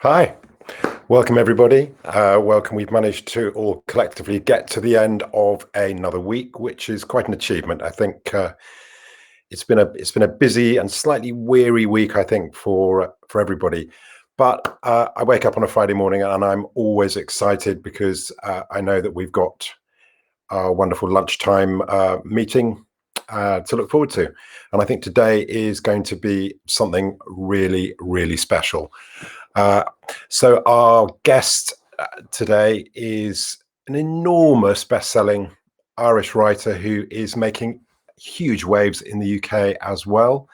Hi, welcome everybody. Welcome. We've managed to all collectively get to the end of another week, which is quite an achievement. I think it's been a busy and slightly weary week, I think, for everybody. But I wake up on a Friday morning and I'm always excited because I know that we've got our wonderful lunchtime meeting to look forward to. And I think today is going to be something really, really special. Uh, so our guest today is an enormous best-selling Irish writer who is making huge waves in the UK as well.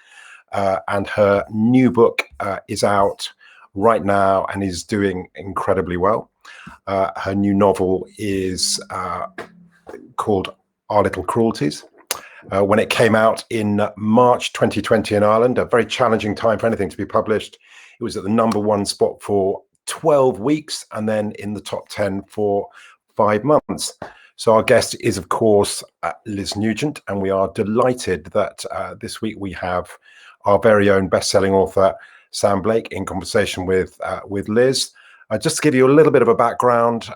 And her new book is out right now and is doing incredibly well. Her new novel is called Our Little Cruelties. When it came out in March 2020 in Ireland, a very challenging time for anything to be published. It was at the #1 spot for 12 weeks and then in the top 10 for 5 months. So our guest is, of course, Liz Nugent, and we are delighted that this week we have our very own best-selling author, Sam Blake, in conversation with Liz. Just to give you a little bit of a background,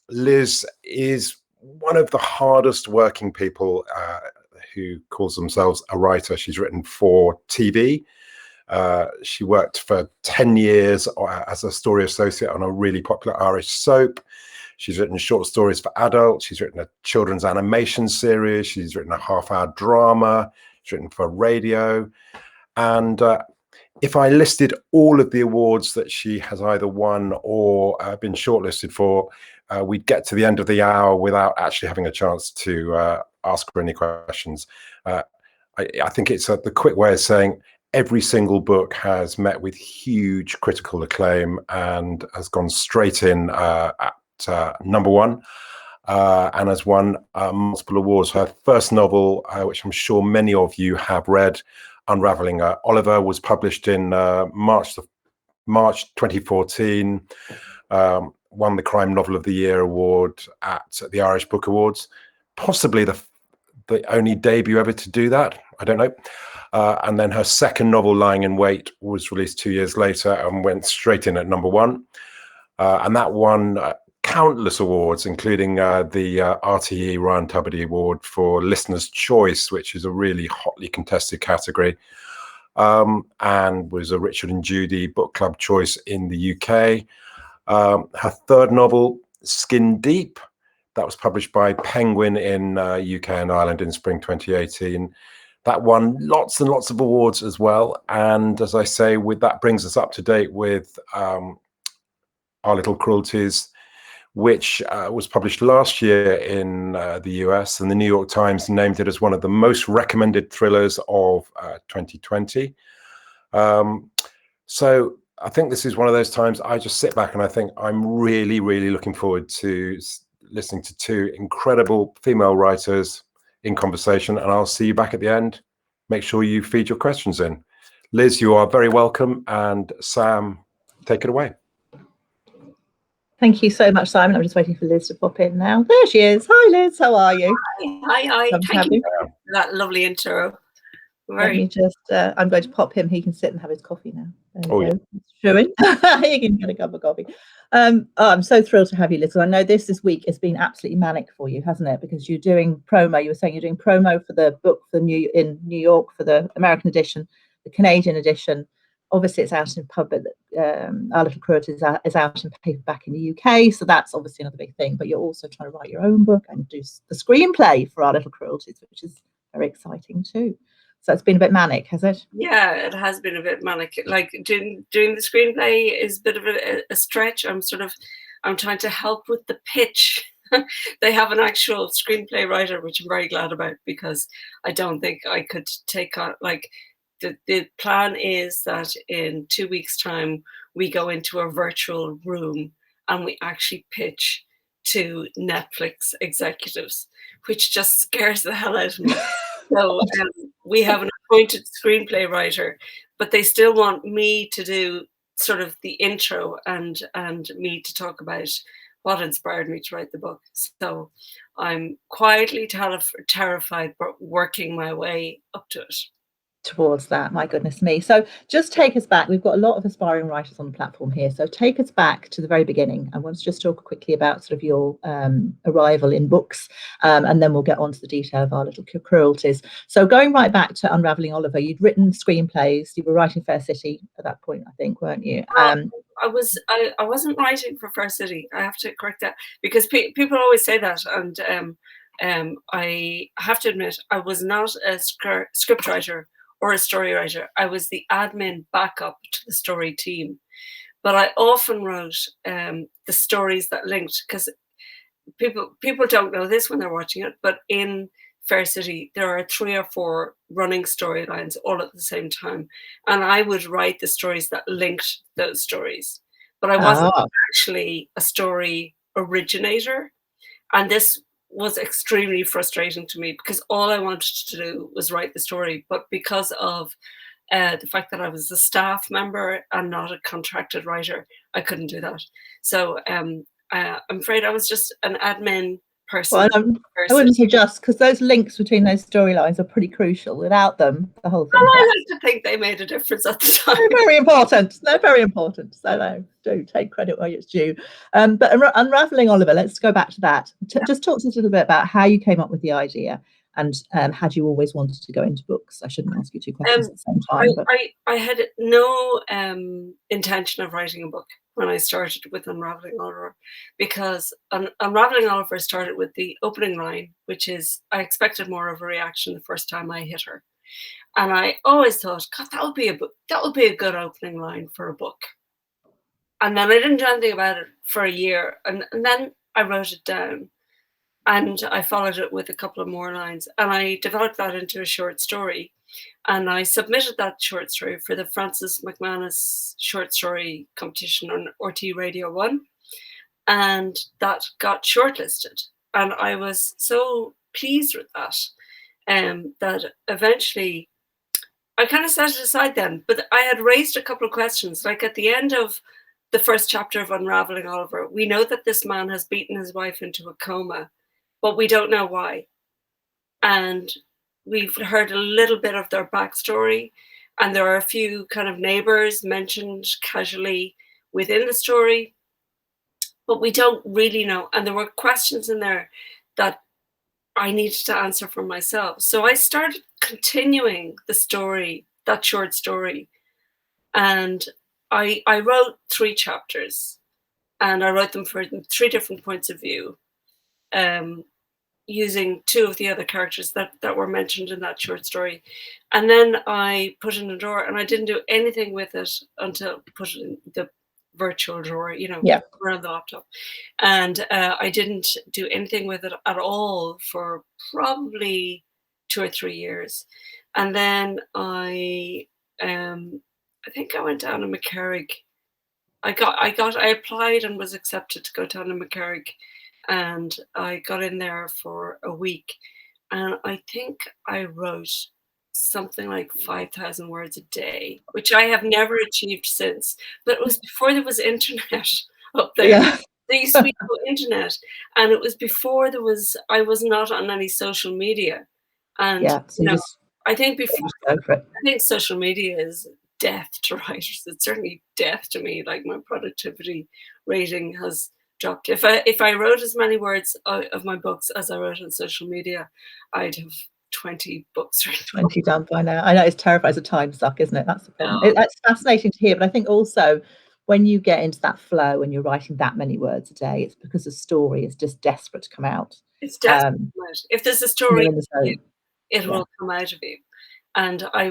Liz is one of the hardest working people who calls themselves a writer. She's written for TV. She worked for 10 years as a story associate on a really popular Irish soap. She's written short stories for adults. She's written a children's animation series. She's written a half-hour drama. She's written for radio. And if I listed all of the awards that she has either won or been shortlisted for, we'd get to the end of the hour without actually having a chance to ask her any questions. I think it's the quick way of saying every single book has met with huge critical acclaim and has gone straight in at #1 and has won multiple awards. Her first novel, which I'm sure many of you have read, Unravelling Oliver, was published in March 2014, won the Crime Novel of the Year award at the Irish Book Awards, possibly the only debut ever to do that. I don't know. And then her second novel, Lying in Wait, was released 2 years later and went straight in at #1. And that won countless awards, including the RTE Ryan Tubridy Award for Listener's Choice, which is a really hotly contested category, and was a Richard and Judy Book Club choice in the UK. Her third novel, Skin Deep, that was published by Penguin in UK and Ireland in spring 2018. That won lots and lots of awards as well. And as I say, that brings us up to date with Our Little Cruelties, which was published last year in the US, and the New York Times named it as one of the most recommended thrillers of 2020. So I think this is one of those times I just sit back and I think I'm really, really looking forward to listening to two incredible female writers in conversation, and I'll see you back at the end. Make sure you feed your questions in. Liz, you are very welcome, and Sam, take it away. Thank you so much, Simon. I'm just waiting for Liz to pop in now. There she is. Hi, Liz. How are you? Hi. Thank you for that lovely intro. Let me just, I'm going to pop him. He can sit and have his coffee now. There we go. Yeah. Trewin. He can get a cup of coffee. I'm so thrilled to have you, Liz. I know this week has been absolutely manic for you, hasn't it? Because you're doing promo. You were saying you're doing promo for the book in New York for the American edition, the Canadian edition. Obviously, it's out in public. Our Little Cruelties is out in paperback in the UK, so that's obviously another big thing. But you're also trying to write your own book and do the screenplay for Our Little Cruelties, which is very exciting too. So it's been a bit manic, has it? Yeah, it has been a bit manic. Like doing the screenplay is a bit of a stretch. I'm trying to help with the pitch. They have an actual screenplay writer, which I'm very glad about, because I don't think I could take on, like, the plan is that in 2 weeks' time, we go into a virtual room and we actually pitch to Netflix executives, which just scares the hell out of me. So we have an appointed screenplay writer, but they still want me to do sort of the intro and me to talk about what inspired me to write the book. So I'm quietly terrified, but working my way up to it. towards that. My goodness me. So just take us back. We've got a lot of aspiring writers on the platform here. So take us back to the very beginning. I want to just talk quickly about sort of your arrival in books, and then we'll get on to the detail of Our Little Cruelties. So going right back to Unravelling Oliver, you'd written screenplays. You were writing Fair City at that point, I think, weren't you? I wasn't writing for Fair City. I have to correct that, because people always say that, and I have to admit I was not a script writer or a story writer. I was the admin backup to the story team, but I often wrote the stories that linked, because people don't know this when they're watching it, but in Fair City there are 3 or 4 running storylines all at the same time, and I would write the stories that linked those stories, but I wasn't actually a story originator, and this was extremely frustrating to me, because all I wanted to do was write the story, but because of the fact that I was a staff member and not a contracted writer, I couldn't do that. So I'm afraid I was just an admin person. Well, I wouldn't say just, because those links between those storylines are pretty crucial. Without them, the whole thing. Well, I like to think they made a difference at the time. They're very important. They're very important. So no, do take credit where it's due. But Unravelling Oliver, let's go back to that. Just talk to us a little bit about how you came up with the idea, and had you always wanted to go into books? I shouldn't ask you 2 questions at the same time. But I had no intention of writing a book when I started with Unravelling Oliver, because Unravelling Oliver started with the opening line, which is, I expected more of a reaction the first time I hit her. And I always thought, God, that would be a good opening line for a book. And then I didn't do anything about it for a year. And then I wrote it down, and I followed it with a couple of more lines, and I developed that into a short story. And I submitted that short story for the Francis McManus short story competition on RT Radio 1. And that got shortlisted. And I was so pleased with that, that eventually I kind of set it aside then. But I had raised a couple of questions. Like at the end of the first chapter of Unravelling Oliver, we know that this man has beaten his wife into a coma, but we don't know why. And we've heard a little bit of their backstory, and there are a few kind of neighbors mentioned casually within the story, but we don't really know. And there were questions in there that I needed to answer for myself. So I started continuing the story, that short story, and I wrote 3 chapters, and I wrote them for 3 different points of view, using 2 of the other characters that were mentioned in that short story. And then I put it in a drawer, and I didn't do anything with it until I put it in the virtual drawer, around the laptop. And I didn't do anything with it at all for probably 2 or 3 years. And then I think I went down to McCarrick. I applied and was accepted to go down to McCarrick, and I got in there for a week, and I think I wrote something like 5,000 words a day, which I have never achieved since. But it was before there was internet up there. Yeah. There used to be no internet, and it was before I was not on any social media. And so I think social media is death to writers. It's certainly death to me. Like, my productivity rating has dropped. If I wrote as many words of my books as I wrote on social media, I'd have 20 books. 20 done by now. I know, it's terrifying. It's a time suck, isn't it? That's the problem. That's fascinating to hear. But I think also when you get into that flow and you're writing that many words a day, it's because the story is just desperate to come out. It's desperate. If there's a story, it will come out of you. And I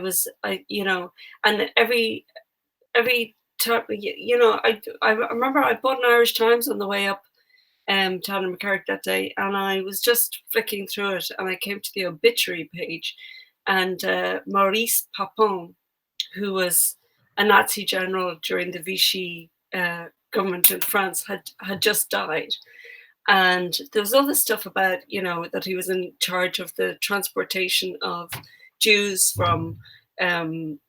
and every time, I remember I bought an Irish Times on the way up to Anna McCarrick that day, and I was just flicking through it, and I came to the obituary page, and Maurice Papon, who was a Nazi general during the Vichy government in France, had just died. And there was all this stuff about, that he was in charge of the transportation of Jews from the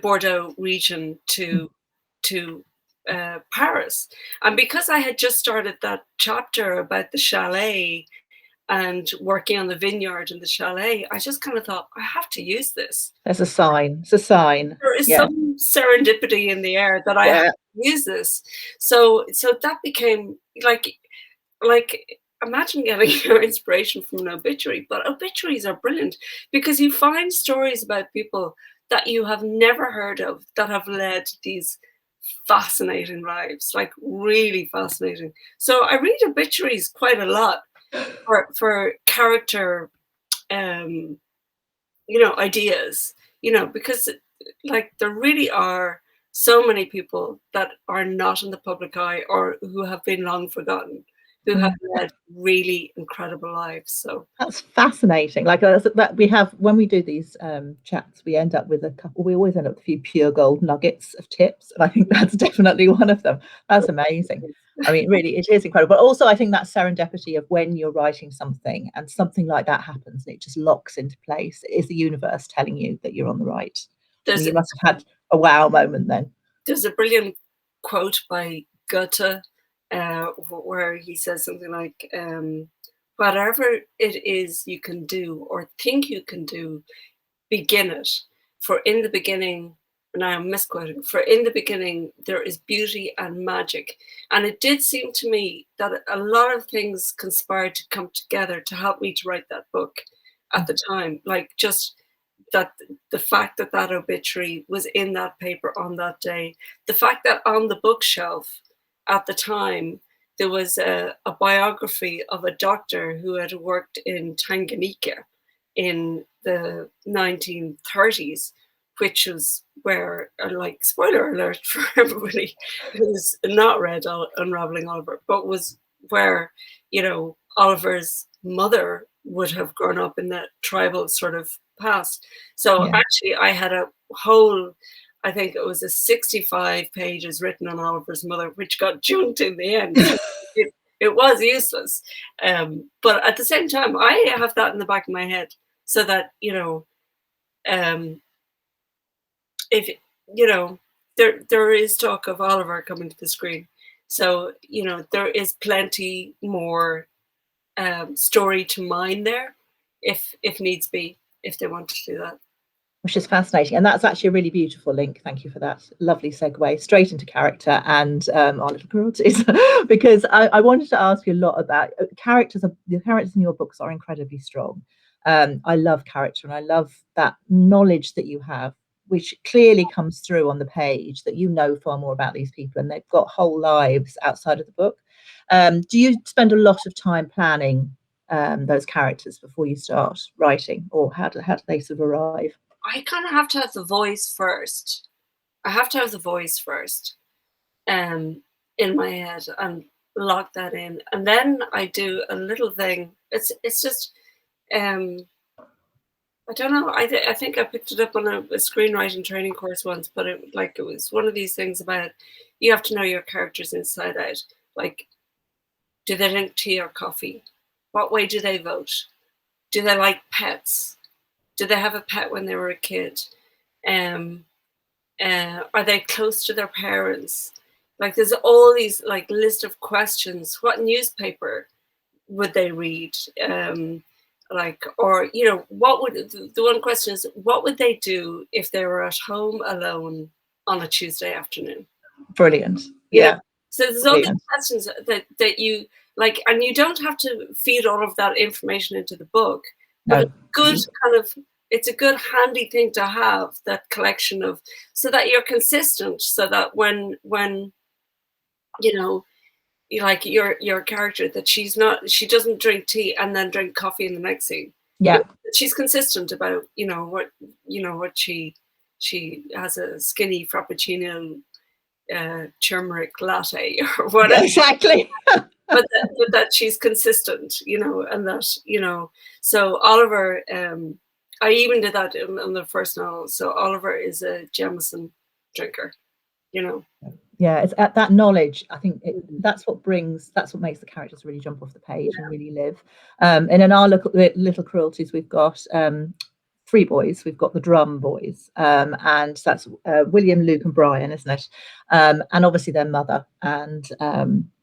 Bordeaux region to Paris. And because I had just started that chapter about the chalet and working on the vineyard and the chalet, I just kind of thought, I have to use this. There's a sign. It's a sign. There is Yeah. some serendipity in the air that I have to use this. So that became like imagine getting your inspiration from an obituary. But obituaries are brilliant because you find stories about people that you have never heard of that have led these fascinating lives, like really fascinating. So I read obituaries quite a lot for character ideas, because like there really are so many people that are not in the public eye or who have been long forgotten, who have led really incredible lives. So that's fascinating. Like that we have when we do these chats, we end up with a couple. We always end up with a few pure gold nuggets of tips, and I think that's definitely one of them. That's amazing. I mean, really, it is incredible. But also, I think that serendipity of when you're writing something and something like that happens and it just locks into place. It is the universe telling you that you're on the right. You must have had a wow moment then. There's a brilliant quote by Goethe where he says something like, whatever it is you can do or think you can do, begin it. For in the beginning, and I am misquoting, for in the beginning there is beauty and magic. And it did seem to me that a lot of things conspired to come together to help me to write that book at the time. Like just that the fact that that obituary was in that paper on that day, the fact that on the bookshelf at the time there was a biography of a doctor who had worked in Tanganyika in the 1930s, which was where, like, spoiler alert for everybody who's not read Unravelling Oliver, but was where, Oliver's mother would have grown up in that tribal sort of past. So actually I had a whole, I think it was 65 pages written on Oliver's mother, which got junked in the end. It was useless. But at the same time, I have that in the back of my head so that, if, there is talk of Oliver coming to the screen. So, there is plenty more story to mine there if needs be, if they want to do that. Which is fascinating. And that's actually a really beautiful link. Thank you for that lovely segue straight into character and Our Little Cruelties, because I wanted to ask you a lot about characters. The characters in your books are incredibly strong. I love character and I love that knowledge that you have, which clearly comes through on the page, that you know far more about these people and they've got whole lives outside of the book. Do you spend a lot of time planning those characters before you start writing, or how do they sort of arrive? I kind of have to have the voice first. In my head and lock that in. And then I do a little thing. It's just, I don't know. I think I picked it up on a screenwriting training course once, but it was one of these things about you have to know your characters inside out. Like, do they drink tea or coffee? What way do they vote? Do they like pets? Did they have a pet when they were a kid? Are they close to their parents? Like, there's all these list of questions. What newspaper would they read? What would the one question is? What would they do if they were at home alone on a Tuesday afternoon? Brilliant. So there's all these questions that you like, and you don't have to feed all of that information into the book. But it's a good handy thing to have, that collection of, so that you're consistent, so that when your character, that she doesn't drink tea and then drink coffee in the next scene. She's consistent about what she has a skinny frappuccino turmeric latte or whatever. Exactly. but that she's consistent, and that, so Oliver, I even did that in the first novel. So Oliver is a Jameson drinker, Yeah, it's at that knowledge. I think that's what makes the characters really jump off the page and really live. And in Our Little Cruelties, we've got 3 boys. We've got the drum boys, and that's William, Luke, and Brian, isn't it? And obviously their mother and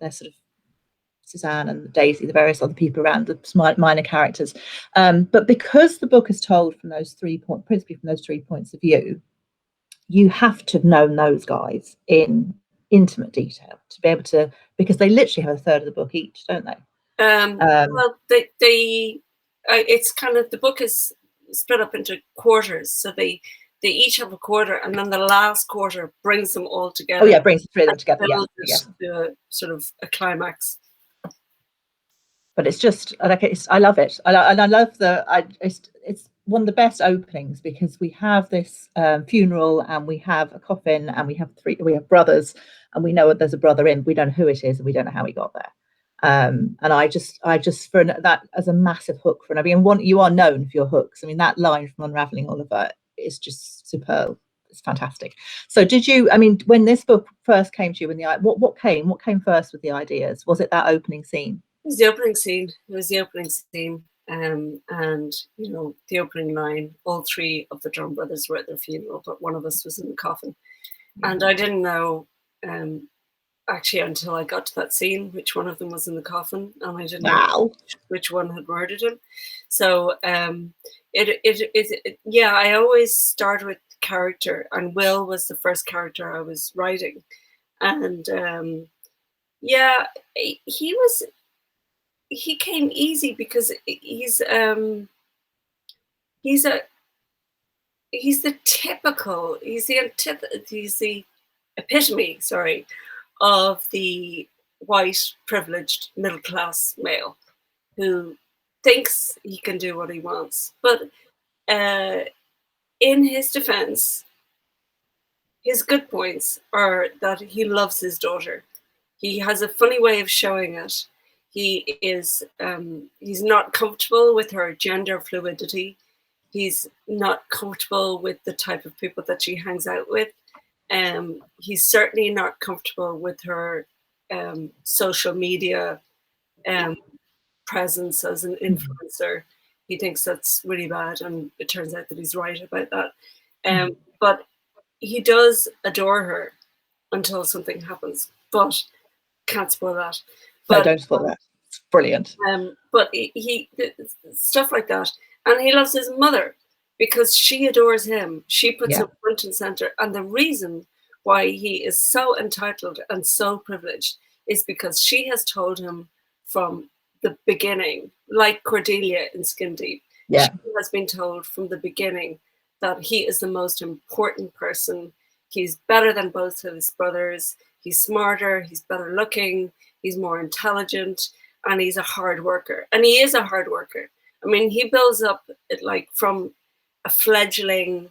their sort of Suzanne and Daisy, the various other people around, the minor characters. But because the book is told from those principally from those 3 points of view, you have to know those guys in intimate detail to be able to, because they literally have a third of the book each, don't they? Well, it's kind of, the book is split up into quarters, so they each have a quarter, and then the last quarter brings them all together. Oh yeah, brings the three of them together. Yeah. To a sort of a climax. But it's just like, I love it. And I love it's one of the best openings, because we have this funeral, and we have a coffin, and we have brothers, and we know that there's a brother in. We don't know who it is, and we don't know how he got there. And I just for that as a massive hook for, you are known for your hooks. I mean, that line from Unravelling Oliver is just superb. It's fantastic. So when this book first came to you, what came first with the ideas? Was it that opening scene? It was the opening scene. And the opening line, all three of the Drum brothers were at their funeral, but one of us was in the coffin. And I didn't know actually until I got to that scene which one of them was in the coffin, and I didn't know which one had murdered him. So I always start with character, and Will was the first character I was writing. And he came easy because he's the epitome, of the white privileged middle class male who thinks he can do what he wants. But in his defense, his good points are that he loves his daughter. He has a funny way of showing it. He is he's not comfortable with her gender fluidity. He's not comfortable with the type of people that she hangs out with. He's certainly not comfortable with her social media presence as an influencer. He thinks that's really bad, and it turns out that he's right about that. But he does adore her until something happens. But can't spoil that. But, no, don't spoil that. It's brilliant. But he stuff like that, and he loves his mother because she adores him. She puts him front and center, and the reason why he is so entitled and so privileged is because she has told him from the beginning, like Cordelia in Skin Deep. She has been told from the beginning that he is the most important person. He's better than both of his brothers. He's smarter, he's better looking, he's more intelligent, and he's a hard worker. And he is a hard worker. I mean, he builds up from a fledgling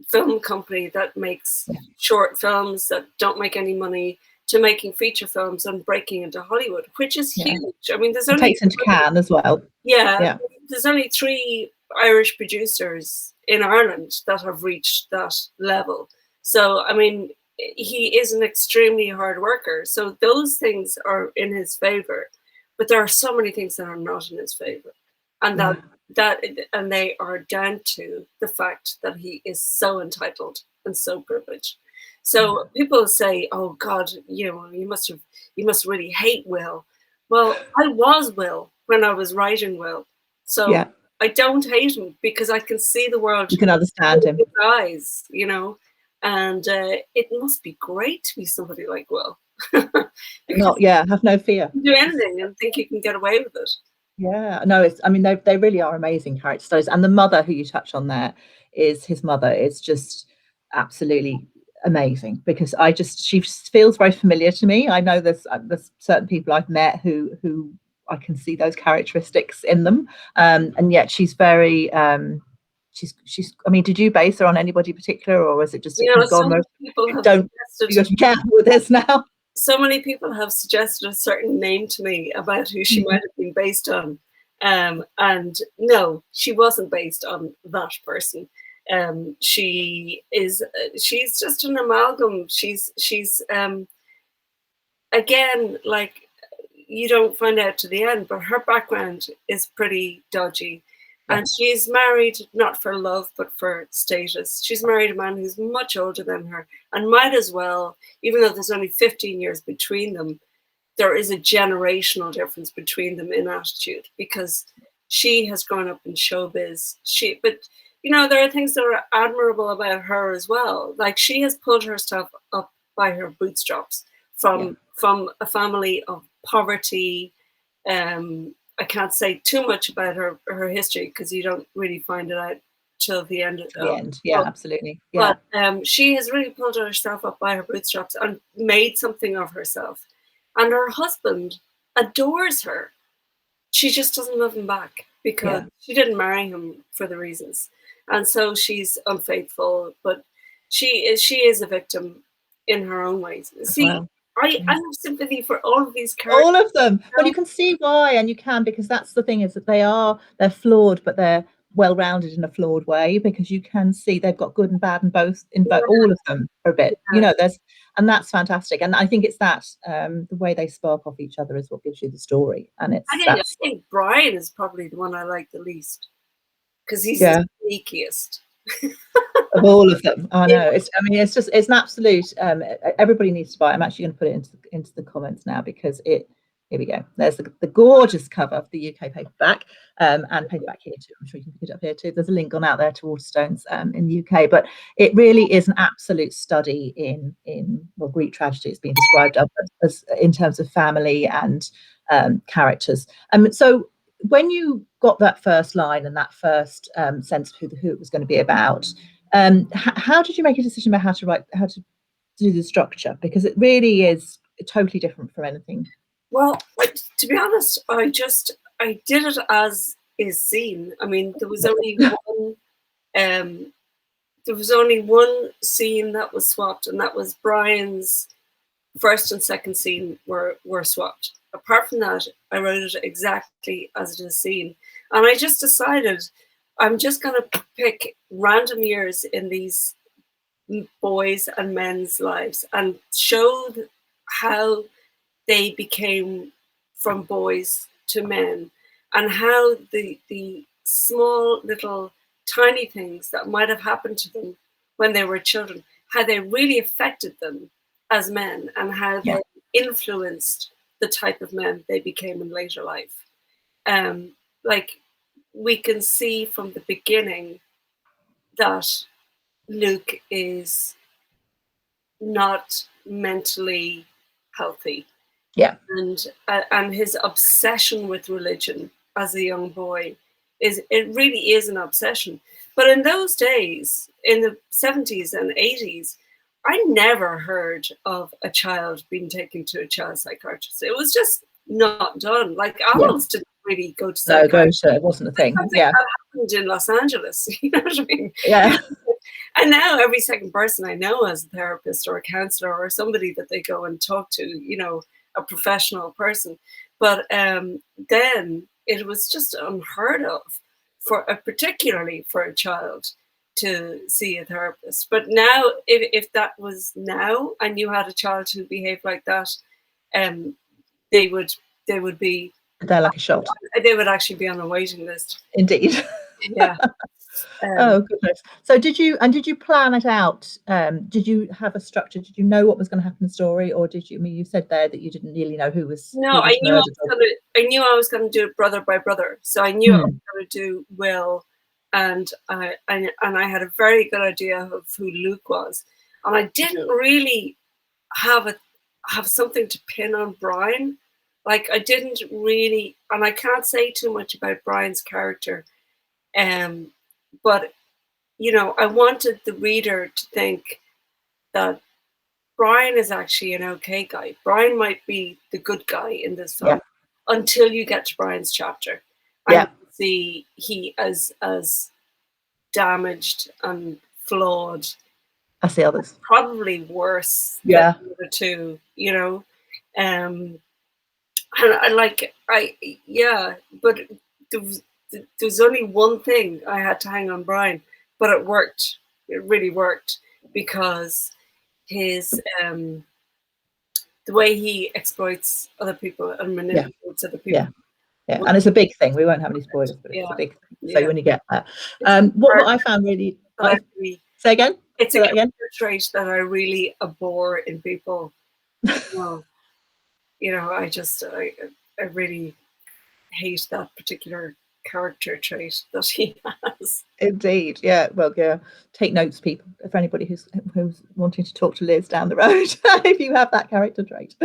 film company that makes short films that don't make any money to making feature films and breaking into Hollywood, which is huge. I mean, there's only takes into Cannes as well. There's only 3 Irish producers in Ireland that have reached that level. So, I mean, he is an extremely hard worker. So those things are in his favor, but there are so many things that are not in his favor, and and they are down to the fact that he is so entitled and so privileged. So people say, "Oh God, you must really hate Will." Well, I was Will when I was writing Will, so I don't hate him because I can see the world. You can understand him. His eyes, and it must be great to be somebody like Will. Have no fear. You can do anything and think you can get away with it. Yeah, no, they really are amazing character studies, and the mother who you touch on there his mother is just absolutely amazing, because she feels very familiar to me. I know there's certain people I've met who I can see those characteristics in them, and yet she's very she's I mean, did you base her on anybody particular, or was it just don't with this now? So many people have suggested a certain name to me about who she might have been based on, and no, she wasn't based on that person. She's just an amalgam. She's again, you don't find out to the end, but her background is pretty dodgy. And she's married not for love, but for status. She's married a man who's much older than her, and might as well, even though there's only 15 years between them, there is a generational difference between them in attitude, because she has grown up in showbiz. But you know, there are things that are admirable about her as well. Like, she has pulled herself up by her bootstraps from a family of poverty. I can't say too much about her history, because you don't really find it out till the end. Yeah, absolutely. Yeah. But she has really pulled herself up by her bootstraps and made something of herself. And her husband adores her. She just doesn't love him back, because she didn't marry him for the reasons. And so she's unfaithful, but she is a victim in her own ways. See, I have sympathy for all of these characters. All of them. Well, you can see why, and you can, because that's the thing, is that they're flawed, but they're well-rounded in a flawed way, because you can see they've got good and bad in both all of them for a bit. You know, and that's fantastic. And I think it's that the way they spark off each other is what gives you the story. And I think Brian is probably the one I like the least, because he's the sneakiest of all of them. I know. It's an absolute. Everybody needs to buy it. I'm actually going to put it into the comments now, because here we go. There's the gorgeous cover of the UK paperback, and paperback here too. I'm sure you can pick it up here too. There's a link gone out there to Waterstones in the UK, but it really is an absolute study in Greek tragedy. It's being described as in terms of family and characters. So when you got that first line and that first sense of who it was going to be about, how did you make a decision about how to do the structure? Because it really is totally different from anything. Well, to be honest, I did it as is seen. I mean, there was only one scene that was swapped, and that was Brian's first and second scene were swapped. Apart from that, I wrote it exactly as it is seen, and I just decided I'm just going to pick random years in these boys and men's lives and show how they became from boys to men, and how the small little tiny things that might have happened to them when they were children, how they really affected them as men, and how they influenced the type of men they became in later life. Like, we can see from the beginning that Luke is not mentally healthy. Yeah. And his obsession with religion as a young boy really is an obsession. But in those days, in the 70s and 80s, I never heard of a child being taken to a child psychiatrist. It was just not done. Like, adults didn't really go to psychiatrists. It wasn't a thing. That happened in Los Angeles. You know what I mean? Yeah. And now every second person I know as a therapist or a counselor or somebody that they go and talk to, you know, a professional person. But then it was just unheard of, particularly for a child, to see a therapist. But now, if that was now and you had a child who behaved like that, they would be, they're like a shot. They would actually be on a waiting list. Indeed. Yeah. Oh goodness. So did you plan it out? Did you have a structure? Did you know what was going to happen in the story, or did you? I mean, you said there that you didn't really know who was. No, I knew I was going to do it brother by brother. So I knew I was going to do Will, and I had a very good idea of who Luke was, and I didn't really have something to pin on Brian. Like, I didn't really, and I can't say too much about Brian's character. But, you know, I wanted the reader to think that Brian is actually an okay guy. Brian might be the good guy in this film until you get to Brian's chapter. And you see he as damaged and flawed. As the others. Probably worse than the other two, you know. And but there's only one thing I had to hang on Brian, but it worked. It really worked, because his the way he exploits other people and manipulates other people. Yeah, and it's a big thing. We won't have any spoilers, but it's a big thing. So when you get that, what I found really, say again. It's a trait that I really abhor in people. I really hate that particular character trait that he has. Indeed, yeah. Well, yeah. Take notes, people. For anybody who's wanting to talk to Liz down the road, if you have that character trait.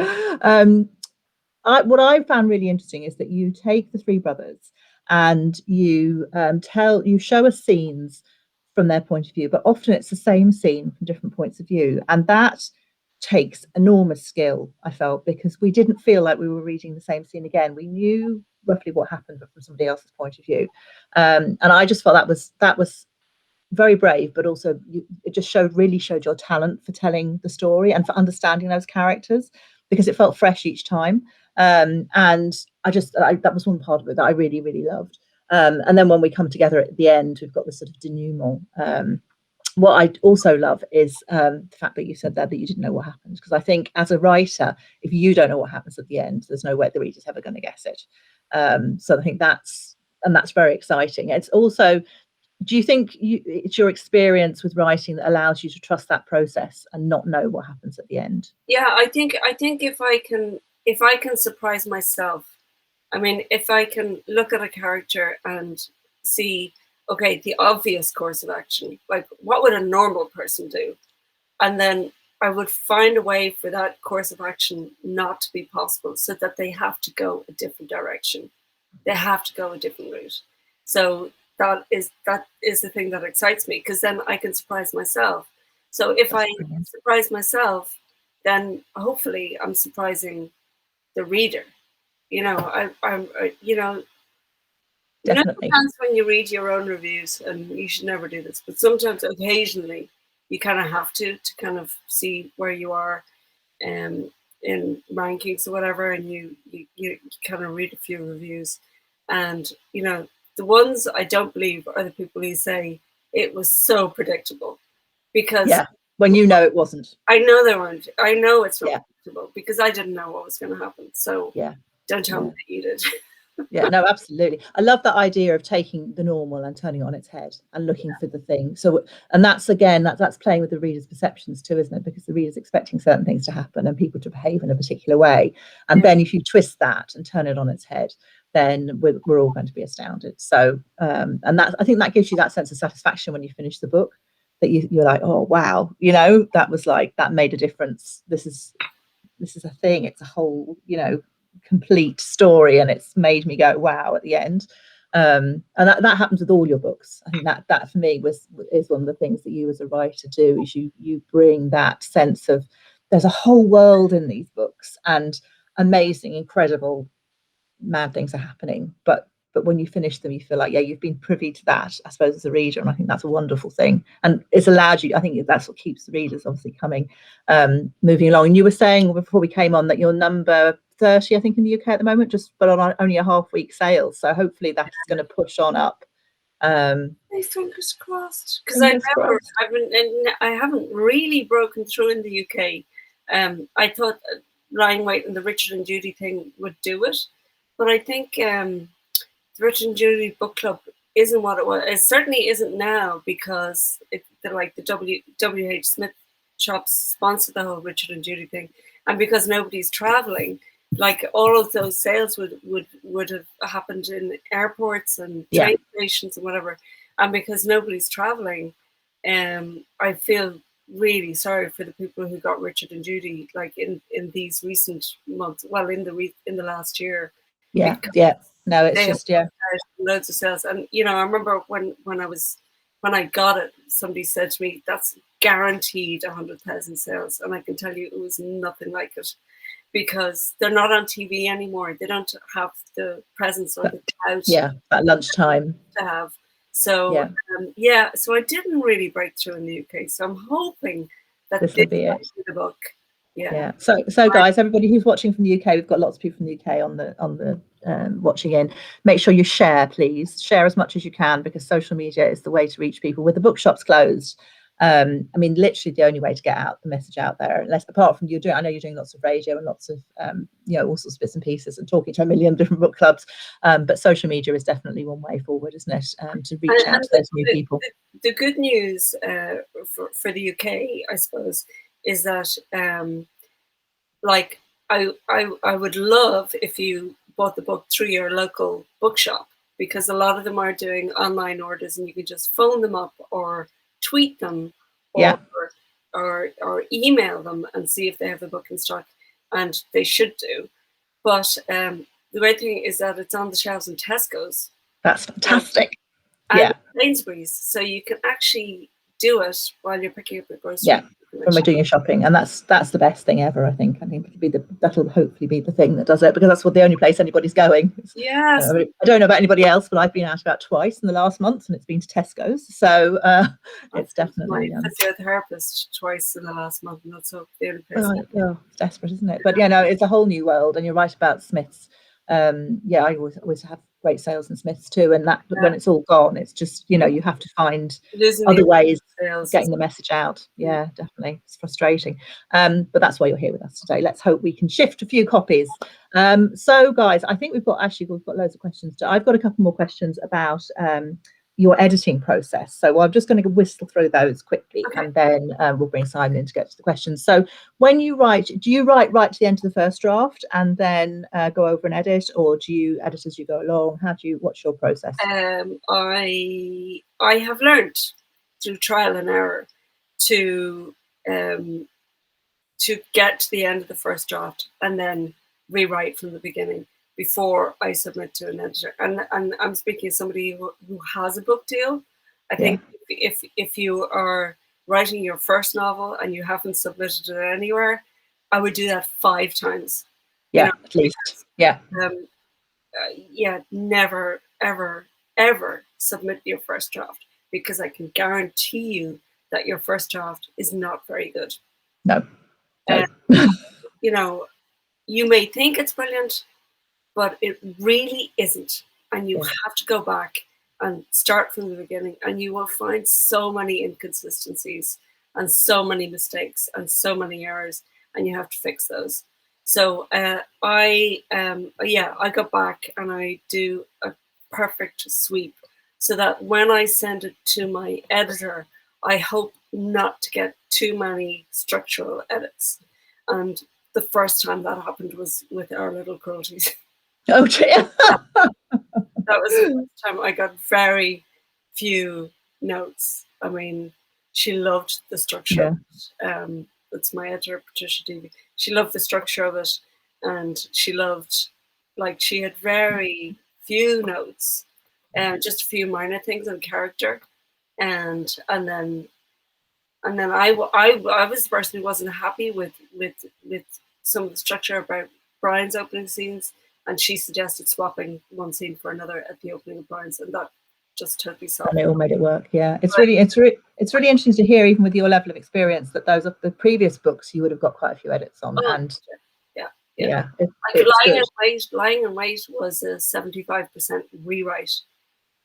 What I found really interesting is that you take the three brothers and you show us scenes from their point of view, but often it's the same scene from different points of view, and that takes enormous skill, I felt, because we didn't feel like we were reading the same scene again. We knew roughly what happened, but from somebody else's point of view, and I just felt that was very brave, but also it just really showed your talent for telling the story and for understanding those characters, because it felt fresh each time. And that was one part of it that I really, really loved. And then when we come together at the end, we've got this sort of denouement. What I also love is the fact that you said that you didn't know what happened, because I think as a writer, if you don't know what happens at the end, there's no way the reader's ever going to guess it. So I think that's very exciting. It's also, do you think it's your experience with writing that allows you to trust that process and not know what happens at the end? Yeah, I think if I can surprise myself, I mean, if I can look at a character and see, okay, the obvious course of action, like what would a normal person do? And then I would find a way for that course of action not to be possible, so that they have to go a different direction. They have to go a different route. So that is the thing that excites me, because then I can surprise myself. So if I surprise myself, then hopefully I'm surprising the reader. Definitely. Sometimes when you read your own reviews, and you should never do this, but sometimes, occasionally, you kind of have to kind of see where you are in rankings or whatever, and you kind of read a few reviews, and the ones I don't believe are the people who say it was so predictable, because when it wasn't. I know they weren't. I know it's not predictable, because I didn't know what was going to happen. So don't tell me that you did. Yeah, no, absolutely. I love that idea of taking the normal and turning it on its head and looking for the thing. So, and that's playing with the reader's perceptions too, isn't it? Because the reader's expecting certain things to happen and people to behave in a particular way. And then if you twist that and turn it on its head, then we're all going to be astounded. So, and I think that gives you that sense of satisfaction when you finish the book, that you're like, oh, wow, that made a difference. This is a thing. It's a whole, complete story, and it's made me go wow at the end. And that happens with all your books. I think that for me is one of the things that you as a writer do, is you bring that sense of there's a whole world in these books, and amazing, incredible, mad things are happening, but when you finish them, you feel like you've been privy to that, I suppose, as a reader. And I think that's a wonderful thing, and it's allowed you, I think that's what keeps the readers obviously coming, moving along. And you were saying before we came on that you're number 30, I think, in the UK at the moment, but on only a half-week sale, so hopefully that is going to push on up. Fingers crossed, because I haven't really broken through in the UK. I thought Lying Wait and the Richard and Judy thing would do it, but I think the Richard and Judy book club isn't what it was. It certainly isn't now, because the WH Smith shops sponsor the whole Richard and Judy thing, and because nobody's traveling, like all of those sales would have happened in airports and train stations and whatever, and because nobody's traveling, I feel really sorry for the people who got Richard and Judy, like in these recent months, well, in the last year. No, it's just loads of sales. And I remember when I got it, somebody said to me, that's guaranteed 100,000 sales, and I can tell you it was nothing like it, because they're not on TV anymore. They don't have the presence or the clout at lunchtime to have. So so I didn't really break through in the UK, so I'm hoping that this will be it. The book. So guys, everybody who's watching from the UK, we've got lots of people from the UK on the watching in. Make sure you share, please. Share as much as you can, because social media is the way to reach people. With the bookshops closed, I mean, literally the only way to get out the message out there, unless, apart from I know you're doing lots of radio and lots of all sorts of bits and pieces and talking to a million different book clubs, but social media is definitely one way forward, isn't it, to reach out to those new people. The good news for the UK, I suppose, is that I would love if you bought the book through your local bookshop, because a lot of them are doing online orders, and you can just phone them up or tweet them, or or email them and see if they have the book in stock, and they should do. But the great thing is that it's on the shelves in Tesco's. That's fantastic. And Sainsbury's, so you can actually do it while you're picking up your groceries. Yeah, when we're doing your shopping, and that's the best thing ever. I think that'll hopefully be the thing that does it, because that's the only place anybody's going. Yes. I don't know about anybody else, but I've been out about twice in the last month, and it's been to Tesco's. So it's definitely my physiotherapist twice in the last month, and that's the only place. It's desperate, isn't it? But it's a whole new world, and you're right about Smiths. I always have great sales in Smiths too, and that when it's all gone, it's just you have to find other ways of getting the message out. Yeah, definitely, it's frustrating, but that's why you're here with us today. Let's hope we can shift a few copies. So guys, I think we've got loads of questions. I've got a couple more questions about your editing process, so I'm just going to whistle through those quickly, and then we'll bring Simon in to get to the questions. So when you write, do you write right to the end of the first draft and then go over and edit, or do you edit as you go along? What's your process? I have learned through trial and error to get to the end of the first draft and then rewrite from the beginning before I submit to an editor. And I'm speaking as somebody who has a book deal. I think if you are writing your first novel and you haven't submitted it anywhere, I would do that 5 times. At least. Never, ever, ever submit your first draft, because I can guarantee you that your first draft is not very good. No. You may think it's brilliant, but it really isn't. And you have to go back and start from the beginning, and you will find so many inconsistencies and so many mistakes and so many errors, and you have to fix those. So I go back and I do a perfect sweep, so that when I send it to my editor, I hope not to get too many structural edits. And the first time that happened was with Our Little Cruelties. Oh, dear. That was the first time I got very few notes. I mean, she loved the structure. That's my editor, Patricia Deavy. She loved the structure of it, and she loved, she had very few notes, just a few minor things on character, and then I was the person who wasn't happy with some of the structure about Brian's opening scenes, and she suggested swapping one scene for another at the opening of Brian's, and that just totally solved. And it all made it work. Yeah, it's really interesting to hear, even with your level of experience, that those are the previous books you would have got quite a few edits on. Lying in Wait was a 75% rewrite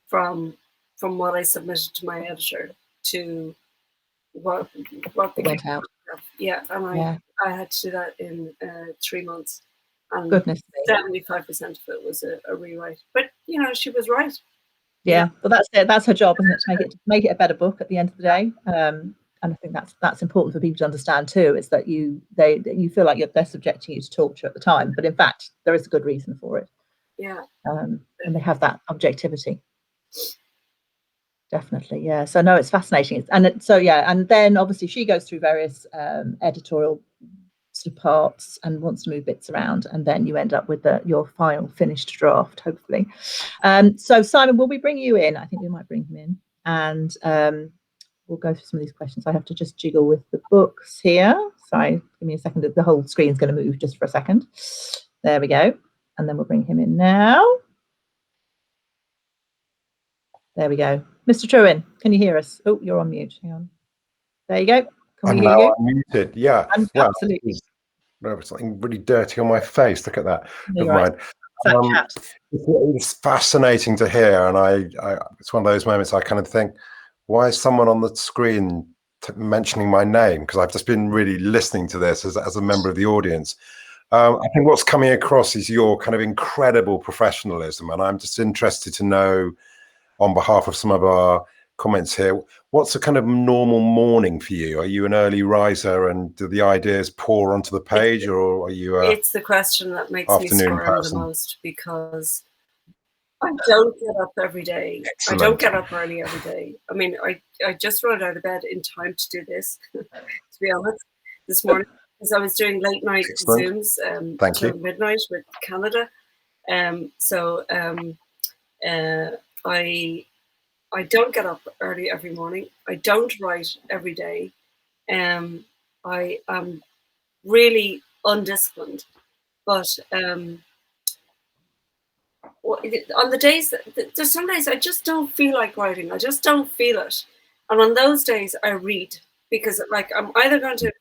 from what I submitted to my editor to what went out. I had to do that in 3 months. And goodness, 75% of it was a rewrite. But she was right. Yeah, well, that's it. That's her job, isn't it, to make it a better book at the end of the day. And I think that's important for people to understand too, is that you feel like they're subjecting you to torture at the time, but in fact there is a good reason for it. And they have that objectivity. Definitely, yeah. So no, it's fascinating. And then obviously she goes through various editorial sort of parts and wants to move bits around, and then you end up with your final finished draft, hopefully. So Simon, will we bring you in? I think we might bring him in, and we'll go through some of these questions. I have to just jiggle with the books here. Sorry, give me a second. The whole screen's going to move just for a second. There we go. And then we'll bring him in now. There we go. Mr. Trewin, can you hear us? Oh, you're on mute. Hang on. There you go. Can we hear you? I'm muted. Yeah. Absolutely. There's something really dirty on my face. Look at that. Never mind. It's fascinating to hear, and it's one of those moments I kind of think, why is someone on the screen mentioning my name? Because I've just been really listening to this as a member of the audience. I think what's coming across is your kind of incredible professionalism, and I'm just interested to know, on behalf of some of our comments here. What's a kind of normal morning for you? Are you an early riser and do the ideas pour onto the page, or are you it's the question that makes me afternoon squirm person? the most, because I don't get up every day. Excellent. I don't get up early every day. I mean, I just rolled out of bed in time to do this, to be honest, this morning, because I was doing late night Excellent. Zooms till midnight with Canada. I don't get up early every morning. I don't write every day. I am really undisciplined, but on the days there's some days I just don't feel like writing. I just don't feel it, and on those days I read, because like I'm either going to,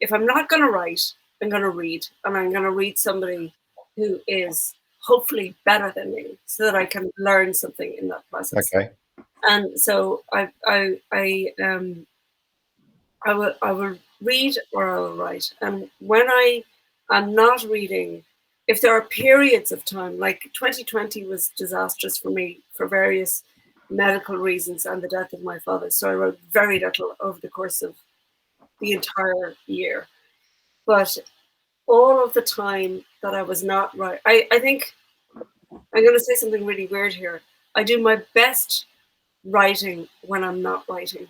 if I'm not going to write, I'm going to read, and I'm going to read somebody who is hopefully better than me, so that I can learn something in that process. Okay. And so I will read or I will write. And when I am not reading, if there are periods of time, like 2020 was disastrous for me for various medical reasons and the death of my father, so I wrote very little over the course of the entire year. But all of the time that I was not right, I think I'm going to say something really weird here. I do my best writing when I'm not writing,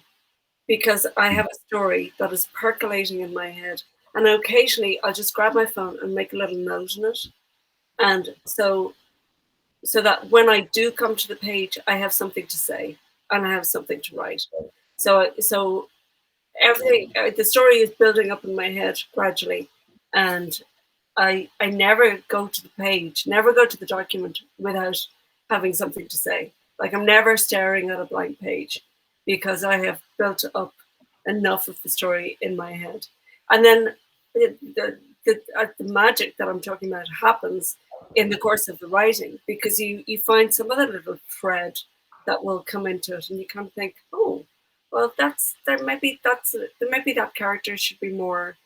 because I have a story that is percolating in my head, and occasionally I'll just grab my phone and make a little note in it, and so that when I do come to the page, I have something to say and I have something to write. So everything, the story is building up in my head gradually, and I never go to the page, never go to the document without having something to say. Like, I'm never staring at a blank page, because I have built up enough of the story in my head. And then the magic that I'm talking about happens in the course of the writing, because you find some other little thread that will come into it, and you kind of think, oh, well, maybe that character should be more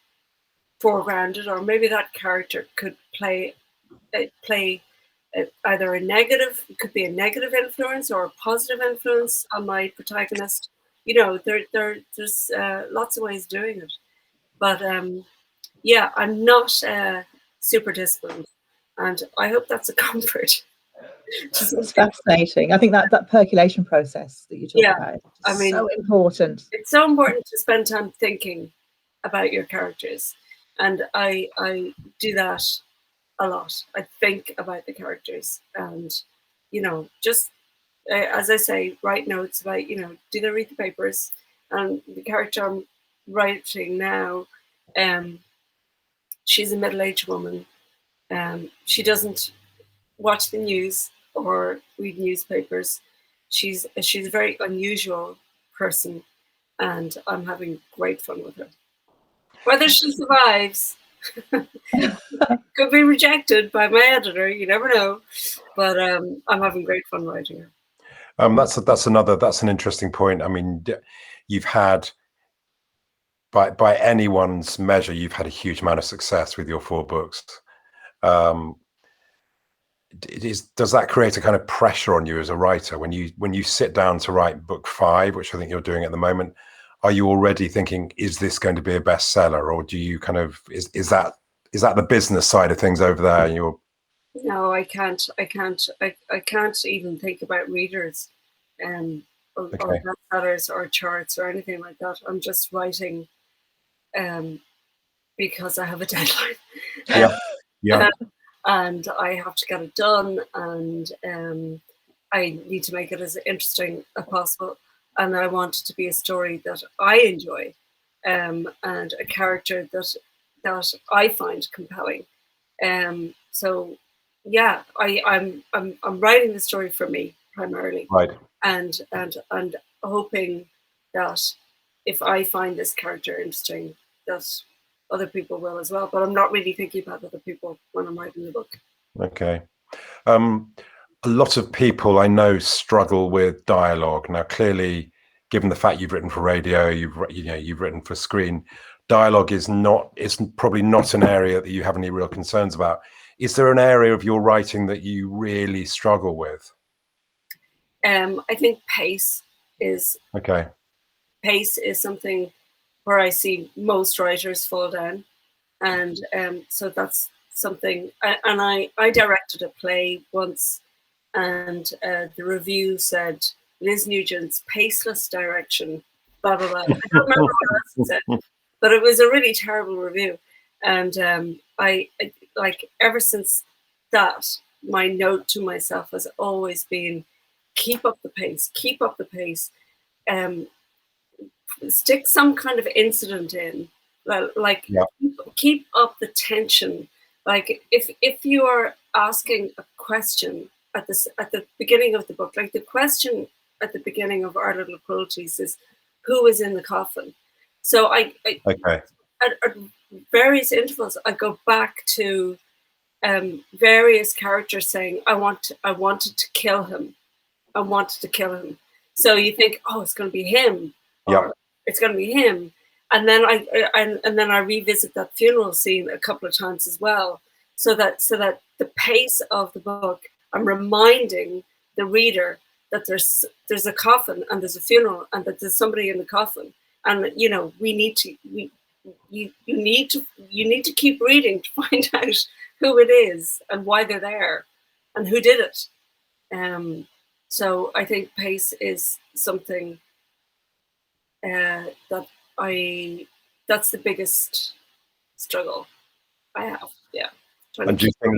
foregrounded, or maybe that character could play either a negative, it could be a negative influence or a positive influence on my protagonist. You know, there's lots of ways of doing it. But yeah, I'm not super disciplined, and I hope that's a comfort. It's fascinating. I think that percolation process that you talk about is so important. It's so important to spend time thinking about your characters, and I do that a lot. I think about the characters, and just as I say, write notes about, do they read the papers? And the character I'm writing now, she's a middle-aged woman. She doesn't watch the news or read newspapers. She's a very unusual person, and I'm having great fun with her. Whether she survives could be rejected by my editor, you never know, but I'm having great fun writing her. That's an interesting point. I mean, you've had, by anyone's measure, you've had a huge amount of success with your 4 books. Does that create a kind of pressure on you as a writer when you sit down to write book 5, which I think you're doing at the moment? Are you already thinking, is this going to be a bestseller, or do you kind of is that the business side of things over there? No, I can't even think about readers or bestsellers or charts or anything like that. I'm just writing because I have a deadline. Yeah. And I have to get it done, and I need to make it as interesting as possible. And I want it to be a story that I enjoy, and a character that I find compelling. So yeah, I'm writing the story for me primarily, right? And hoping that if I find this character interesting, that other people will as well. But I'm not really thinking about other people when I'm writing the book. Okay. A lot of people I know struggle with dialogue. Now, clearly, given the fact you've written for radio, you've written for screen, dialogue is probably not an area that you have any real concerns about. Is there an area of your writing that you really struggle with? I think pace is Okay. pace is something where I see most writers fall down, and so that's something. And I directed a play once, and the review said Liz Nugent's paceless direction, blah blah blah. I don't remember what else it said, but it was a really terrible review. And I like ever since that, my note to myself has always been, keep up the pace, keep up the pace. Um, Stick some kind of incident in, like Yeah. keep up the tension. Like if you are asking a question at the beginning of the book, like the question at the beginning of Our Little Cruelties is, who is in the coffin? So Okay. at various intervals, I go back to various characters saying, I wanted to kill him. I wanted to kill him. So you think, oh, it's going to be him, or Yep. it's going to be him, and then I revisit that funeral scene a couple of times as well, so that the pace of the book, I'm reminding the reader that there's a coffin and there's a funeral and that there's somebody in the coffin, and you need to keep reading to find out who it is and why they're there and who did it. So I think pace is something that that's the biggest struggle I have. Yeah. And do you think,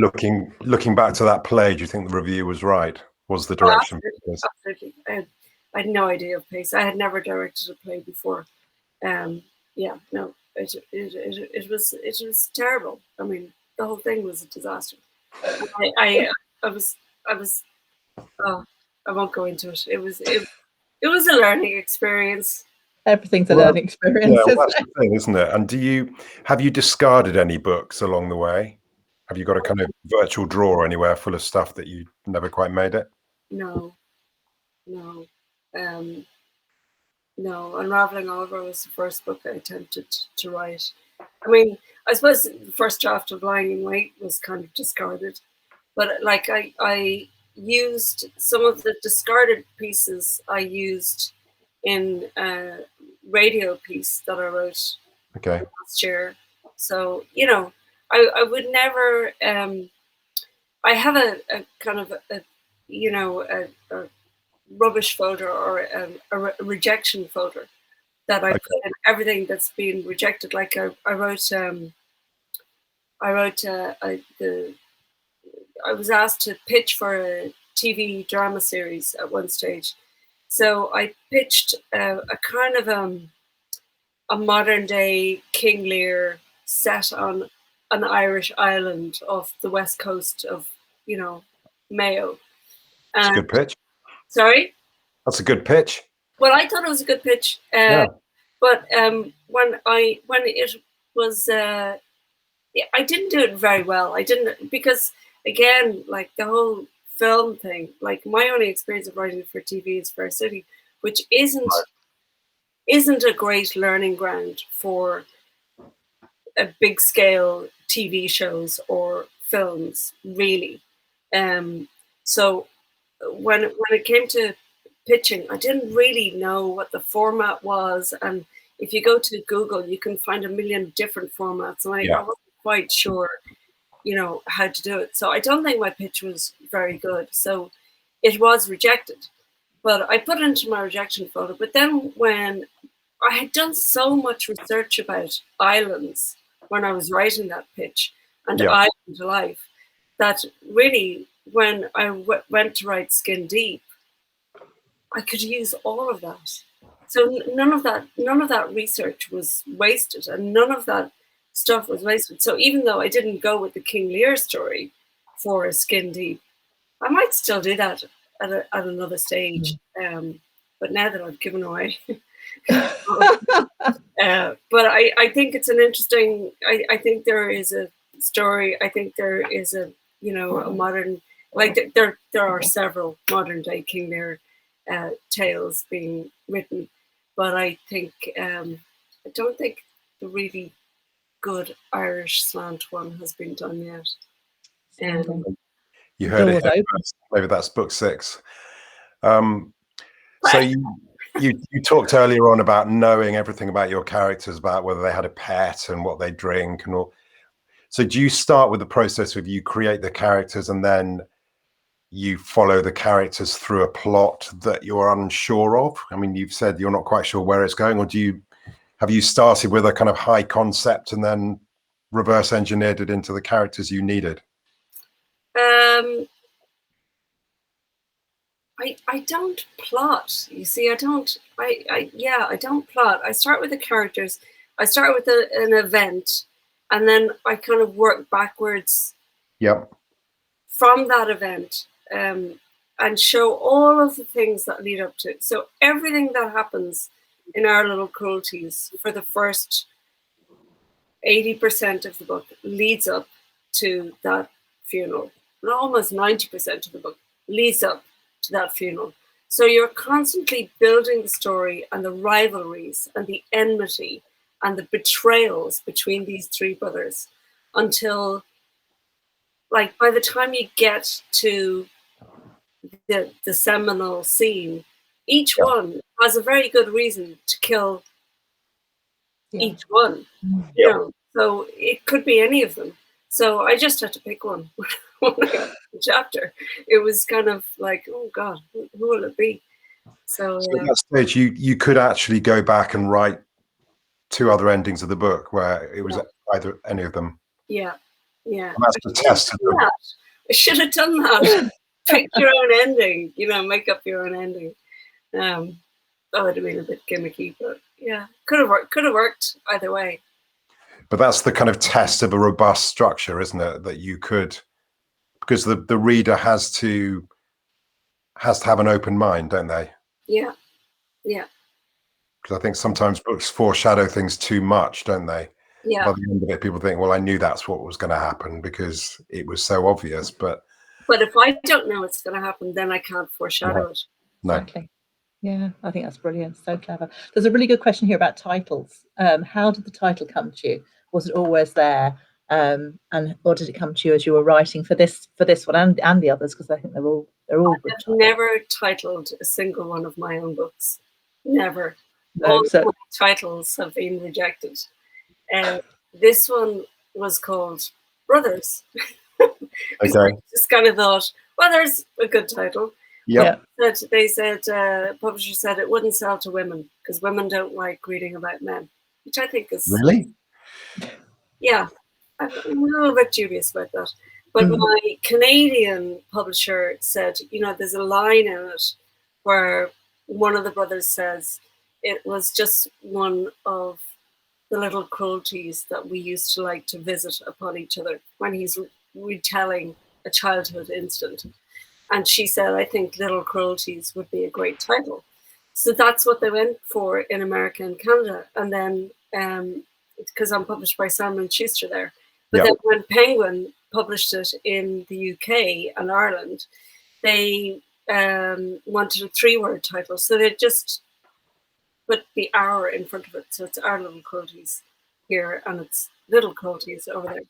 looking back to that play, do you think the review was right? Was the direction? Absolutely. I had no idea of pace. I had never directed a play before. Yeah, no, it was terrible. I mean, the whole thing was a disaster. I was oh, I won't go into it. It was a learning experience. Everything's a learning experience. Yeah, well, that's the thing, isn't it? And have you discarded any books along the way? Have you got a kind of virtual drawer anywhere full of stuff that you never quite made it? No. No, Unravelling Oliver was the first book I attempted to write. I mean, I suppose the first draft of Lying in Wait was kind of discarded, but like I used some of the discarded pieces I used in a radio piece that I wrote last year. So, I would never, I have a kind of a rubbish folder or a rejection folder that I put in everything that's been rejected. Like I was asked to pitch for a TV drama series at one stage. So I pitched a kind of a modern day King Lear set on an Irish island off the west coast of, Mayo. That's a good pitch. Sorry? That's a good pitch. Well, I thought it was a good pitch. But when it was, I didn't do it very well. I didn't, because again, like the whole film thing, like my only experience of writing for TV is Fair City, which isn't a great learning ground for a big scale TV shows or films, really. So when it came to pitching, I didn't really know what the format was, and if you go to Google, you can find a million different formats, and I wasn't quite sure, how to do it. So I don't think my pitch was very good. So it was rejected, but I put it into my rejection folder. But then when I had done so much research about islands when I was writing that pitch and island life, that really when I went to write Skin Deep, I could use all of that. So none of that research was wasted, and none of that stuff was wasted. So even though I didn't go with the King Lear story for a Skin Deep, I might still do that at another stage. But now that I've given away, but I think it's an interesting. I think there is a story. I think there is a modern, like there are several modern day King Lear tales being written, but I think I don't think the really good Irish slant one has been done yet. You heard it here first. Maybe that's book 6. So You talked earlier on about knowing everything about your characters, about whether they had a pet and what they drink and all. So do you start with the process of you create the characters and then you follow the characters through a plot that you're unsure of? I mean, you've said you're not quite sure where it's going, or have you started with a kind of high concept and then reverse engineered it into the characters you needed? I don't plot. You see, I don't plot. I start with the characters. I start with an event, and then I kind of work backwards. Yep. From that event, and show all of the things that lead up to it. So everything that happens in Our Little Cruelties for the first 80% of the book leads up to that funeral. And almost 90% of the book leads up to that funeral. So you're constantly building the story and the rivalries and the enmity and the betrayals between these three brothers until, like, by the time you get to the seminal scene, each one has a very good reason to kill each one. You know, so it could be any of them. So I just had to pick one. When I got the chapter, it was kind of like, oh God, who will it be? So at that stage, you could actually go back and write two other endings of the book where it was either any of them. Yeah. And that's the test. I should have done that. Pick your own ending, you know, make up your own ending. That would have been a bit gimmicky, but yeah, could have worked either way. But that's the kind of test of a robust structure, isn't it? That you could, because the reader has to have an open mind, don't they? Yeah. Because I think sometimes books foreshadow things too much, don't they? Yeah. By the end of it, people think, well, I knew that's what was going to happen because it was so obvious. But if I don't know what's going to happen, then I can't foreshadow it. No. Exactly. Yeah, I think that's brilliant. So clever. There's a really good question here about titles. How did the title come to you? Was it always there? Or did it come to you as you were writing for this one and the others? Because I think they're all good. I've never titled a single one of my own books. Never. No, all my titles have been rejected. This one was called Brothers. Okay. I just kind of thought, well, there's a good title. Yep. They said, publisher said it wouldn't sell to women because women don't like reading about men, which I think is Really? Yeah, I'm a little bit dubious about that. But my Canadian publisher said, you know, there's a line in it where one of the brothers says it was just one of the little cruelties that we used to like to visit upon each other when he's retelling a childhood incident. And she said, I think Little Cruelties would be a great title. So that's what they went for in America and Canada. And then, because I'm published by Simon & Schuster there. But then when Penguin published it in the UK and Ireland, they wanted a 3-word title. So they just put the hour in front of it. So it's Our Little Cruelties here and it's Little Cruelties over there.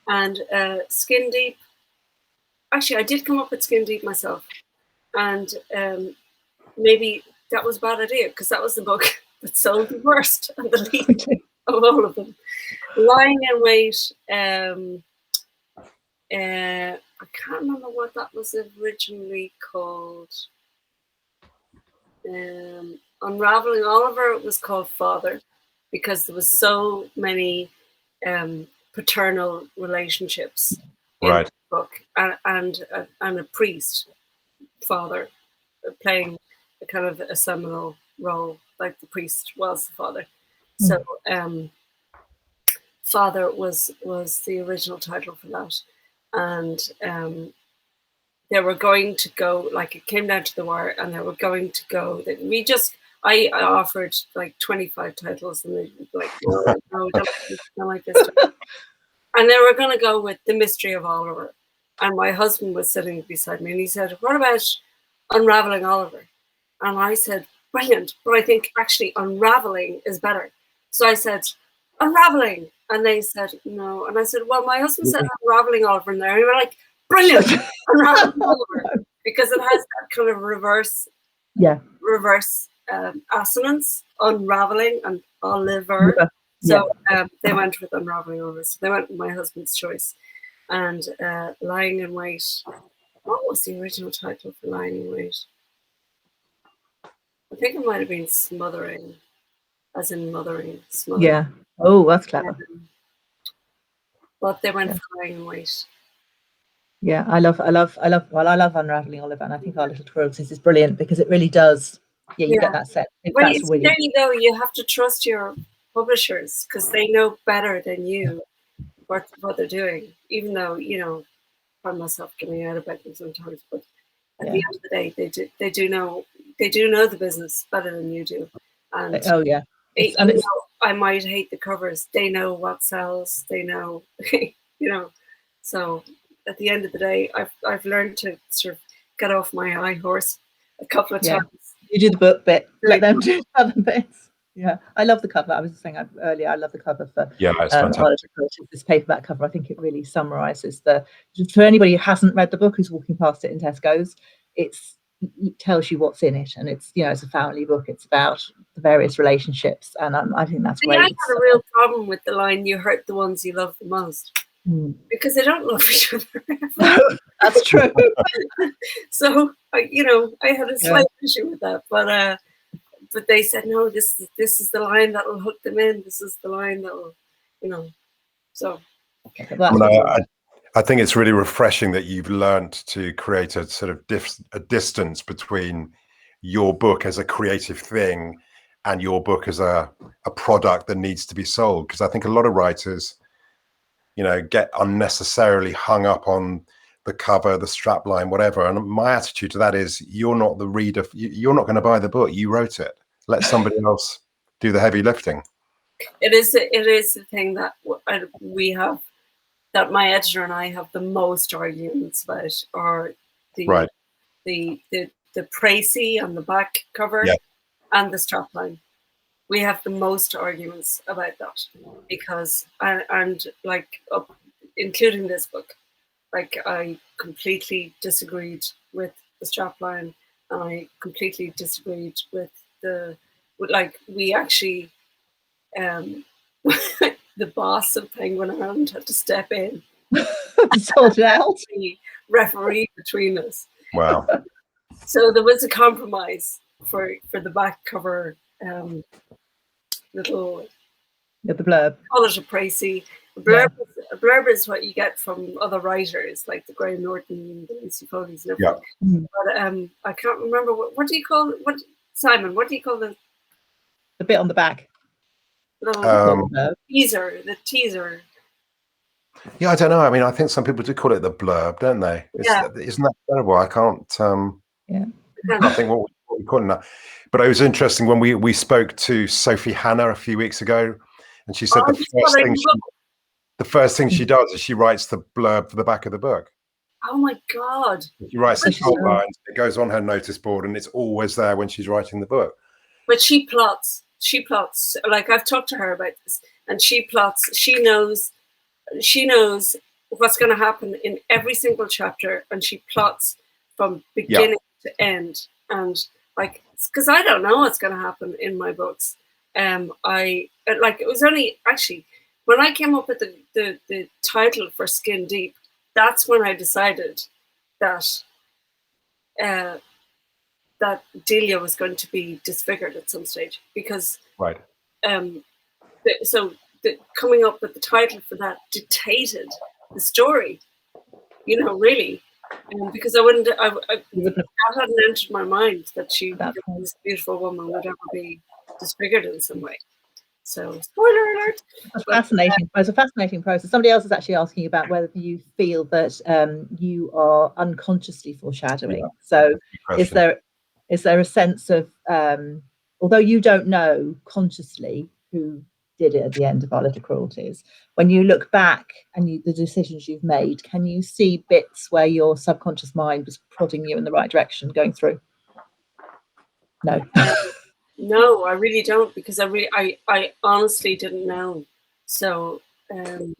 And Skin Deep, actually, I did come up with Skin Deep myself. And maybe that was a bad idea because that was the book that sold the worst and the least of all of them. Lying in Wait, I can't remember what that was originally called. Unravelling Oliver was called Father because there was so many paternal relationships in the book, and a priest, father, playing a kind of a seminal role, like the priest was the father. So Father was the original title for that, and they were going to go, like, it came down to the wire, and they were going to go. I offered like 25 titles, and they were like, no, don't like this. And they were going to go with The Mystery of Oliver. And my husband was sitting beside me, and he said, what about Unravelling Oliver? And I said, brilliant, but I think actually Unraveling is better. So I said, Unraveling. And they said, no. And I said, well, my husband said Unravelling Oliver in there. And they were like, brilliant, Unravelling Oliver. Because it has that kind of reverse assonance, Unravelling and Oliver. Yeah. So they went with Unravelling Oliver. So they went with my husband's choice. And Lying in Wait. What was the original title for Lying in Wait? I think it might have been Smothering, as in mothering, smothering. Yeah. Oh, that's clever. But they went for Lying in Wait. Yeah, I love Unravelling Oliver, and I think Our Little Cruelties is brilliant because it really does. Yeah, you get that sense. Well, That's really. there you go. You have to trust your publishers because they know better than you what they're doing. Even though I find myself giving out about them sometimes, but at the end of the day, they do know the business better than you do. And oh yeah, I might hate the covers. They know what sells. They know, So at the end of the day, I've learned to sort of get off my high horse a couple of times. You do the book bit, let them do the other bits. Yeah, I love the cover. I was saying earlier, I love the cover for it's fantastic. This paperback cover. I think it really summarises for anybody who hasn't read the book, who's walking past it in Tesco's, it tells you what's in it, and it's it's a family book. It's about the various relationships, and I think that's great. I had a real problem with the line, "You hurt the ones you love the most," because they don't love each other. That's true. So I had a slight issue with that, but they said no. This is the line that will hook them in. This is the line that will, So. I think it's really refreshing that you've learned to create a sort of a distance between your book as a creative thing and your book as a product that needs to be sold. Because I think a lot of writers, get unnecessarily hung up on the cover, the strap line, whatever. And my attitude to that is, you're not the reader. You're not going to buy the book. You wrote it. Let somebody else do the heavy lifting. It is the thing that we have, that my editor and I have the most arguments about, are the précis on the back cover and the strapline. We have the most arguments about that because, and including this book, I completely disagreed with the strapline, and I completely disagreed with we actually, the boss of Penguin Island had to step in, sort it out, the referee between us. Wow! So there was a compromise for the back cover. Little the blurb. Call it a précis. A blurb is what you get from other writers like the Graham Norton, the Lucy Foley's, and everything. But I can't remember what do you call it? Simon? What do you call the bit on the back? Teaser. The teaser. Yeah, I don't know. I mean, I think some people do call it the blurb, don't they? Isn't that terrible? I can't. I think what we call it that. But it was interesting when we spoke to Sophie Hannah a few weeks ago, and she said the first thing she does is she writes the blurb for the back of the book. Oh my God! She writes the top lines. It goes on her notice board, and it's always there when she's writing the book. But she plots. Like, I've talked to her about this, and she plots. She knows what's going to happen in every single chapter, and she plots from beginning to end. And because I don't know what's going to happen in my books. It was only actually when I came up with the title for Skin Deep, that's when I decided that that Delia was going to be disfigured at some stage, because coming up with the title for that dictated the story, really. Because that hadn't entered my mind that this beautiful woman would ever be disfigured in some way. So, spoiler alert. That's fascinating. It's a fascinating process. Somebody else is actually asking about whether you feel that you are unconsciously foreshadowing. So, is there a sense of, although you don't know consciously who did it at the end of Our Little Cruelties, when you look back and the decisions you've made, can you see bits where your subconscious mind was prodding you in the right direction going through? No. No, I really don't, because I honestly didn't know. So I'm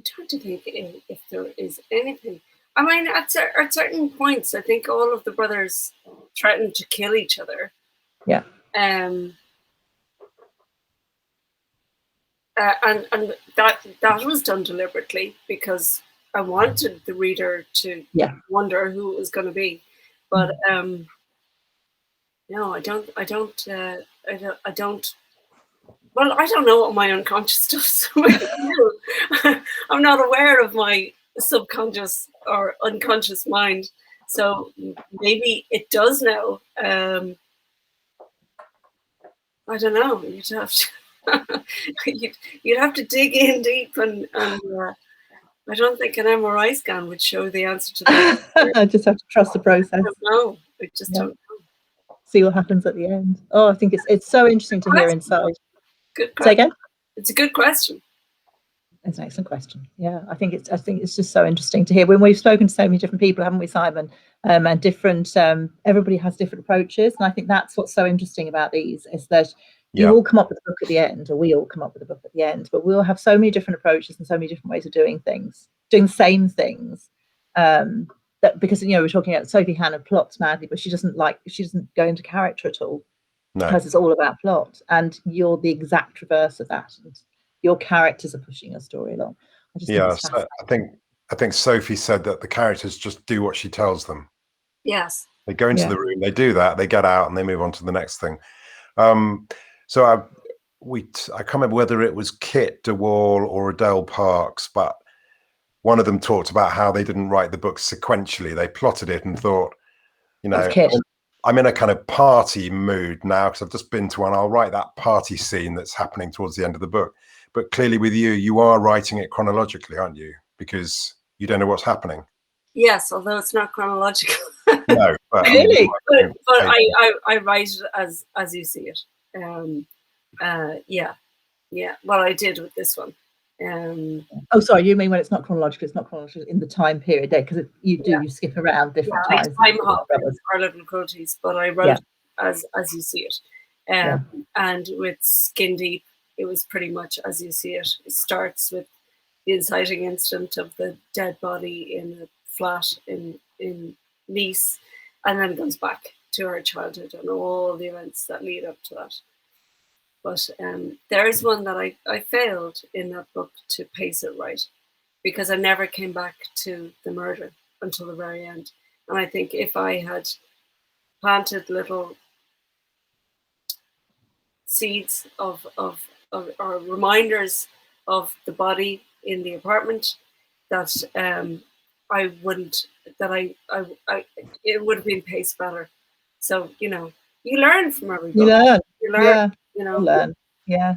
trying to think if there is anything. I mean, at certain points, I think all of the brothers threatened to kill each other. Yeah. And that was done deliberately because I wanted the reader to wonder who it was going to be. But no, I don't. Well, I don't know what my unconscious stuff is. I'm not aware of my subconscious or unconscious mind. So maybe it does know. I don't know. You'd have to dig in deep, and I don't think an MRI scan would show the answer to that. I just have to trust the process. I don't know. I just don't know. See what happens at the end. Oh, I think it's so interesting to hear inside. Good question. Say again? It's a good question. It's an excellent question. Yeah, I think it's just so interesting to hear. When we've spoken to so many different people, haven't we, Simon? And different, everybody has different approaches, and I think that's what's so interesting about these is that you all come up with a book at the end, or we all come up with a book at the end, but we'll have so many different approaches and so many different ways of doing things, doing the same things. That because we're talking about Sophie Hannah plots madly, but she doesn't go into character at all. No. Because it's all about plot, and you're the exact reverse of that. And your characters are pushing your story along. I think Sophie said that the characters just do what she tells them. Yes. They go into the room, they do that, they get out, and they move on to the next thing. So I can't remember whether it was Kit DeWall or Adele Parks, but one of them talked about how they didn't write the book sequentially. They plotted it and thought, I'm in a kind of party mood now because I've just been to one. I'll write that party scene that's happening towards the end of the book. But clearly with you are writing it chronologically, aren't you? Because you don't know what's happening. Yes, although it's not chronological. No, but really. But I write it as you see it. Yeah. What I did with this one. Oh, sorry. You mean when it's not chronological? It's not chronological in the time period there because you skip around different times. Time hop is Our Little Cruelties, but I wrote as you see it. And with Skin Deep, it was pretty much as you see it. It starts with the inciting incident of the dead body in a flat in Nice, and then it goes back to our childhood and all the events that lead up to that. But there is one that I failed in that book to pace it right because I never came back to the murder until the very end. And I think if I had planted little seeds of or reminders of the body in the apartment, that I wouldn't, that I it would have been paced better. So, you learn from every book. You learn. Learn. Yeah.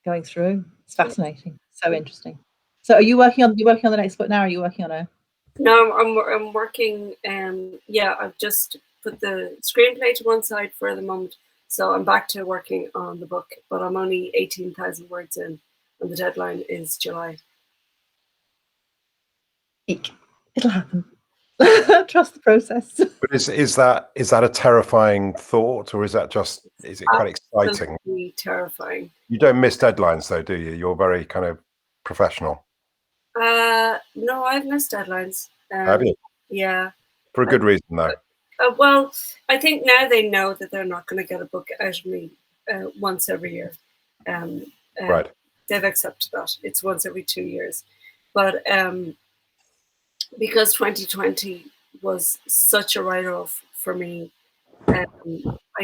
Going through. It's fascinating. So interesting. So are you working on the next book now? Or are you working on a? No, I'm working. I've just put the screenplay to one side for the moment. So I'm back to working on the book, but I'm only 18,000 words in, and the deadline is July. It'll happen. Trust the process. But is that a terrifying thought, or is it quite exciting? Terrifying. You don't miss deadlines, though, do you? You're very kind of professional. No, I've missed deadlines. Have you? Yeah. For a good reason, though. Well, I think now they know that they're not going to get a book out of me once every year. Right. They've accepted that. It's once every 2 years. But because 2020 was such a write-off for me, I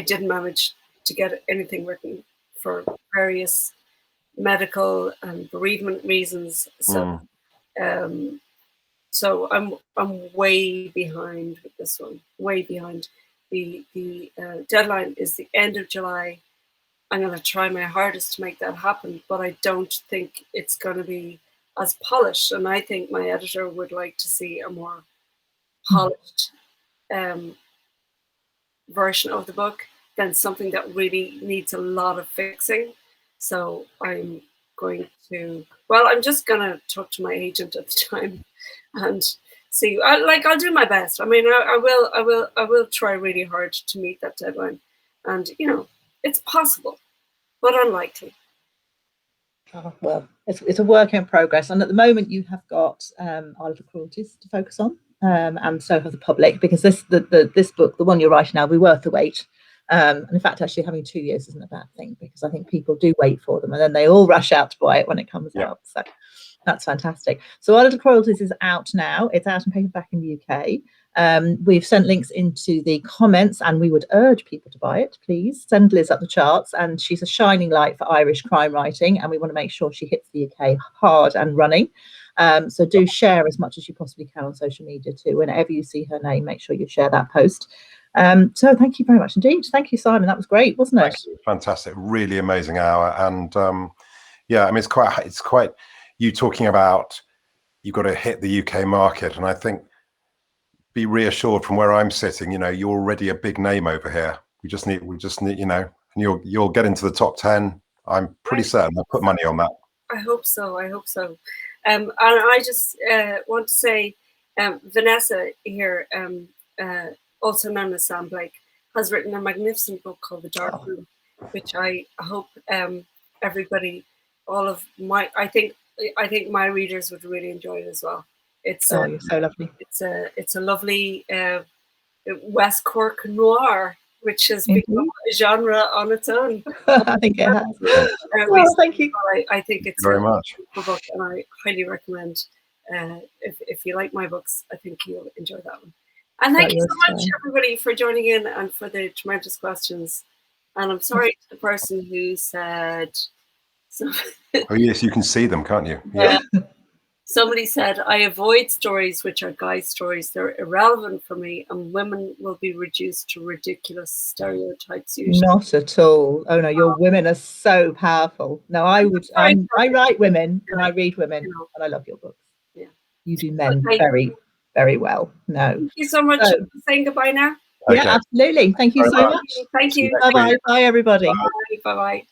didn't manage to get anything written for various medical and bereavement reasons. So, so I'm way behind with this one. Way behind. The deadline is the end of July. I'm going to try my hardest to make that happen, but I don't think it's going to be as polished. And I think my editor would like to see a more polished version of the book than something that really needs a lot of fixing. So I'm just going to talk to my agent at the time and see. I'll do my best. I mean, I will try really hard to meet that deadline, and it's possible, but unlikely. Oh, well, it's a work in progress, and at the moment you have got Our Little Cruelties to focus on. and so have the public, because this book, the one you're writing now, will be worth the wait. And in fact, actually having 2 years isn't a bad thing, because I think people do wait for them and then they all rush out to buy it when it comes out. So that's fantastic. So Our Little Cruelties is out now. It's out in paperback in the UK. We've sent links into the comments, and we would urge people to buy it. Please send Liz up the charts, and she's a shining light for Irish crime writing, and we want to make sure she hits the UK hard and running. So do share as much as you possibly can on social media too. Whenever you see her name, make sure you share that post. So thank you very much indeed. Thank you, Simon. That was great, wasn't it? Fantastic, really amazing hour. And yeah, I mean, it's quite you talking about you've got to hit the UK market, and I think be reassured from where I'm sitting, you're already a big name over here. We just need, and you'll get into the top 10. I'm pretty certain. I'll put money on that. I hope so. And I just want to say, Vanessa here, also known as Sam Blake, has written a magnificent book called The Dark Room, which I hope everybody, I think my readers would really enjoy it as well. It's you're so lovely. It's a lovely West Cork noir, which has become a genre on its own. I think it has. Thank you. I think it's very much a book, and I highly recommend. If you like my books, I think you'll enjoy that one. And thank you so much, everybody, for joining in and for the tremendous questions. And I'm sorry to the person who said. Oh yes, you can see them, can't you? Yeah. Somebody said, I avoid stories which are guy stories. They're irrelevant for me, and women will be reduced to ridiculous stereotypes usually. Not at all. Oh no, your women are so powerful. No, I write women and I read women, and I love your books. Yeah. You do men very, very well. No. Thank you so much. Saying goodbye now. Yeah, absolutely. Thank you so much. Thank you. Bye-bye. Bye, everybody. Bye-bye.